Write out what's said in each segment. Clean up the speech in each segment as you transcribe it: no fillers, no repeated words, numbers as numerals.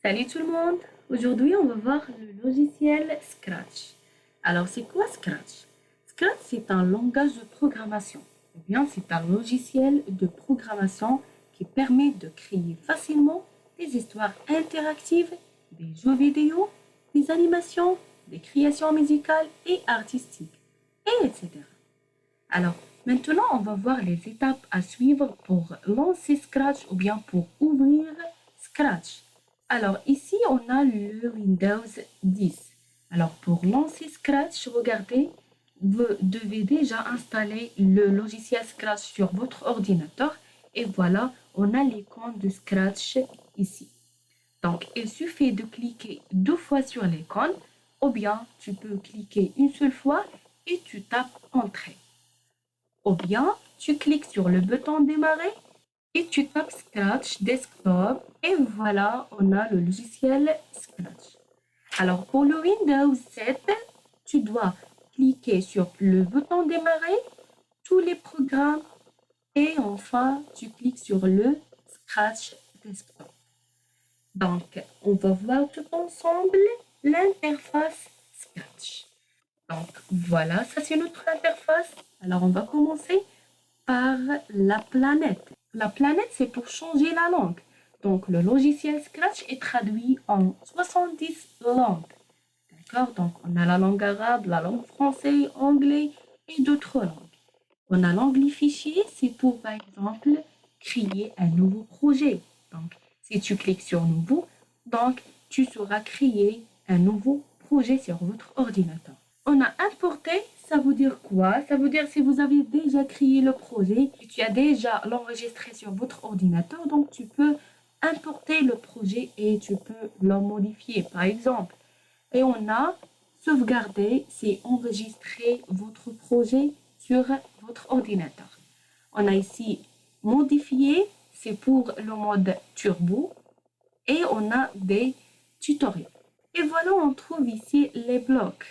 Salut tout le monde! Aujourd'hui, on va voir le logiciel Scratch. Alors, c'est quoi Scratch? Scratch, c'est un langage de programmation. Ou bien, c'est un logiciel de programmation qui permet de créer facilement des histoires interactives, des jeux vidéo, des animations, des créations musicales et artistiques, et etc. Alors, maintenant, on va voir les étapes à suivre pour lancer Scratch ou bien pour ouvrir Scratch. Alors, ici, on a le Windows 10. Alors, pour lancer Scratch, regardez, vous devez déjà installer le logiciel Scratch sur votre ordinateur. Et voilà, on a l'icône de Scratch ici. Donc, il suffit de cliquer 2 fois sur l'icône, ou bien tu peux cliquer une seule fois et tu tapes Entrée. Ou bien, tu cliques sur le bouton Démarrer et tu tapes Scratch Desktop et voilà, on a le logiciel Scratch. Alors, pour le Windows 7, tu dois cliquer sur le bouton Démarrer, tous les programmes et enfin, tu cliques sur le Scratch Desktop. Donc, on va voir tout ensemble l'interface Scratch. Donc, voilà, ça c'est notre interface. Alors, on va commencer par la planète. La planète, c'est pour changer la langue. Donc, le logiciel Scratch est traduit en 70 langues. D'accord? Donc, on a la langue arabe, la langue française, anglais et d'autres langues. On a l'onglet fichier, c'est pour, par exemple, créer un nouveau projet. Donc, si tu cliques sur Nouveau, donc, tu sauras créer un nouveau projet sur votre ordinateur. On a importé, ça veut dire quoi? Ça veut dire si vous avez déjà créé le projet, tu as déjà l'enregistré sur votre ordinateur, donc tu peux importer le projet et tu peux le modifier, par exemple. Et on a sauvegardé, c'est enregistrer votre projet sur votre ordinateur. On a ici modifié, c'est pour le mode turbo. Et on a des tutoriels. Et voilà, on trouve ici les blocs.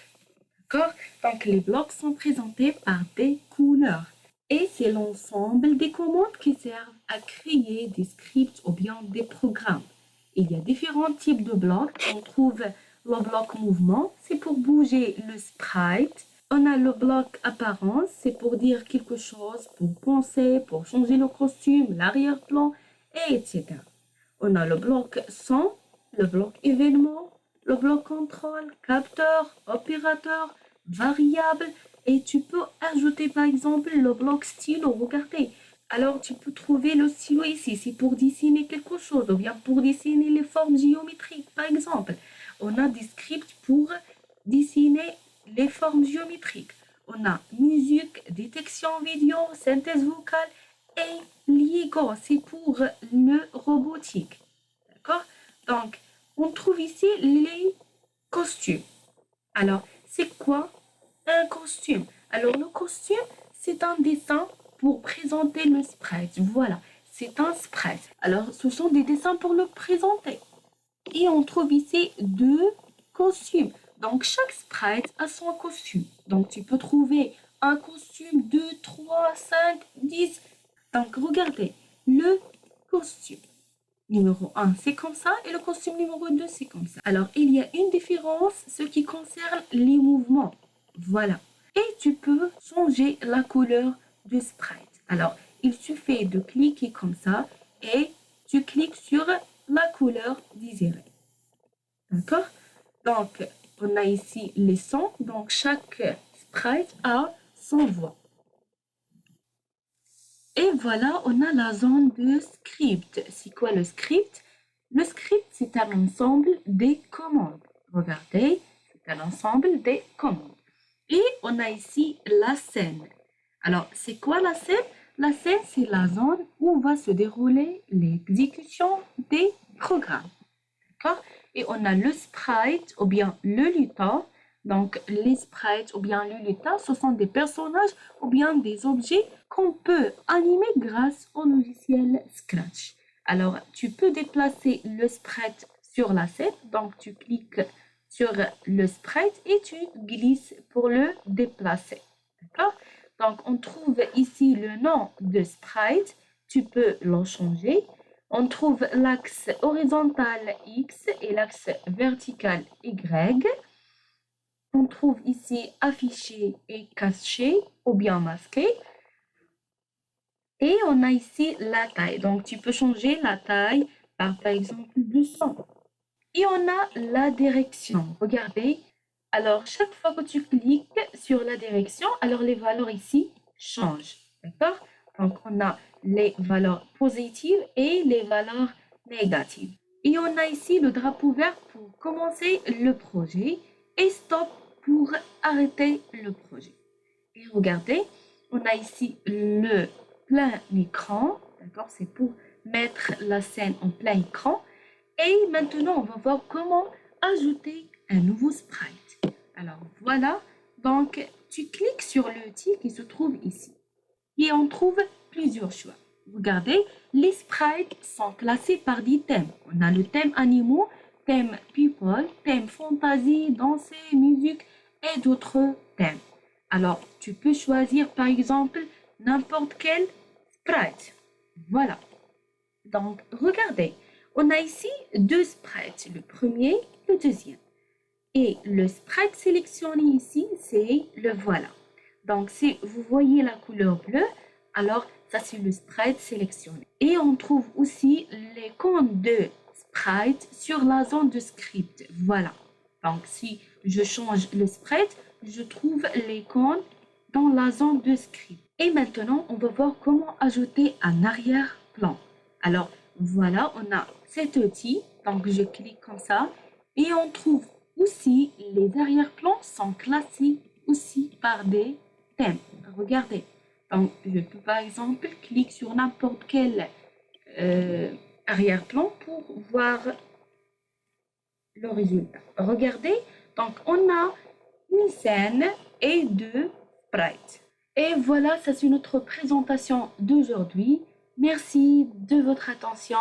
D'accord? Donc, les blocs sont présentés par des couleurs. Et c'est l'ensemble des commandes qui servent à créer des scripts ou bien des programmes. Il y a différents types de blocs. On trouve le bloc mouvement, c'est pour bouger le sprite. On a le bloc apparence, c'est pour dire quelque chose, pour penser, pour changer le costume, l'arrière-plan, etc. On a le bloc son, le bloc événement, le bloc contrôle, capteur, opérateur, variable, et tu peux ajouter par exemple le bloc stylo. Regardez, alors tu peux trouver le stylo ici, c'est pour dessiner quelque chose, ou bien pour dessiner les formes géométriques par exemple. On a des scripts pour dessiner les formes géométriques. On a musique, détection vidéo, synthèse vocale et Lego, c'est pour le robotique. D'accord? Donc, on trouve ici les costumes. Alors, c'est quoi un costume? Alors, le costume, c'est un dessin pour présenter le sprite. Voilà, c'est un sprite. Alors, ce sont des dessins pour le présenter. Et on trouve ici 2 costumes. Donc, chaque sprite a son costume. Donc, tu peux trouver un costume 2, 3, 5, 10. Donc, regardez, le costume numéro 1, c'est comme ça, et le costume numéro 2, c'est comme ça. Alors, il y a une différence, ce qui concerne les mouvements. Voilà. Et tu peux changer la couleur du sprite. Alors, il suffit de cliquer comme ça, et tu cliques sur la couleur désirée. D'accord? Donc, on a ici les sons. Donc, chaque sprite a son voix. Et voilà, on a la zone de script. C'est quoi le script? Le script, c'est un ensemble des commandes. Regardez, c'est un ensemble des commandes. Et on a ici la scène. Alors, c'est quoi la scène? La scène, c'est la zone où va se dérouler l'exécution des programmes. D'accord? Et on a le sprite ou bien le lutin. Donc, les sprites ou bien le lutin, ce sont des personnages ou bien des objets qu'on peut animer grâce au logiciel Scratch. Alors, tu peux déplacer le sprite sur la scène. Donc, tu cliques sur le sprite et tu glisses pour le déplacer. D'accord? Donc, on trouve ici le nom de sprite. Tu peux l'en changer. On trouve l'axe horizontal X et l'axe vertical Y. On trouve ici affiché et caché ou bien masqué. Et on a ici la taille. Donc, tu peux changer la taille par exemple 200. Et on a la direction. Regardez. Alors, chaque fois que tu cliques sur la direction, alors les valeurs ici changent. D'accord? Donc, on a les valeurs positives et les valeurs négatives. Et on a ici le drapeau vert pour commencer le projet et stop pour arrêter le projet. Et regardez, on a ici le plein écran. D'accord? C'est pour mettre la scène en plein écran. Et maintenant, on va voir comment ajouter un nouveau sprite. Alors voilà, donc tu cliques sur l'outil qui se trouve ici. Et on trouve plusieurs choix. Regardez, les sprites sont classés par des thèmes. On a le thème animaux, thème people, thème fantasy, danser, musique et d'autres thèmes. Alors, tu peux choisir par exemple n'importe quel sprite. Voilà. Donc, regardez, on a ici deux sprites, le premier et le deuxième. Et le sprite sélectionné ici, c'est le voilà. Donc, si vous voyez la couleur bleue, alors ça c'est le sprite sélectionné. Et on trouve aussi les comptes de sprite sur la zone de script. Voilà. Donc, si je change le sprite, je trouve les comptes dans la zone de script. Et maintenant, on va voir comment ajouter un arrière-plan. Alors, voilà, on a cet outil. Donc, je clique comme ça. Et on trouve aussi les arrière-plans sont classés aussi par des thèmes. Regardez. Donc, je peux par exemple cliquer sur n'importe quel arrière-plan pour voir le résultat. Regardez. Donc, on a une scène et deux sprites. Et voilà, ça c'est notre présentation d'aujourd'hui. Merci de votre attention.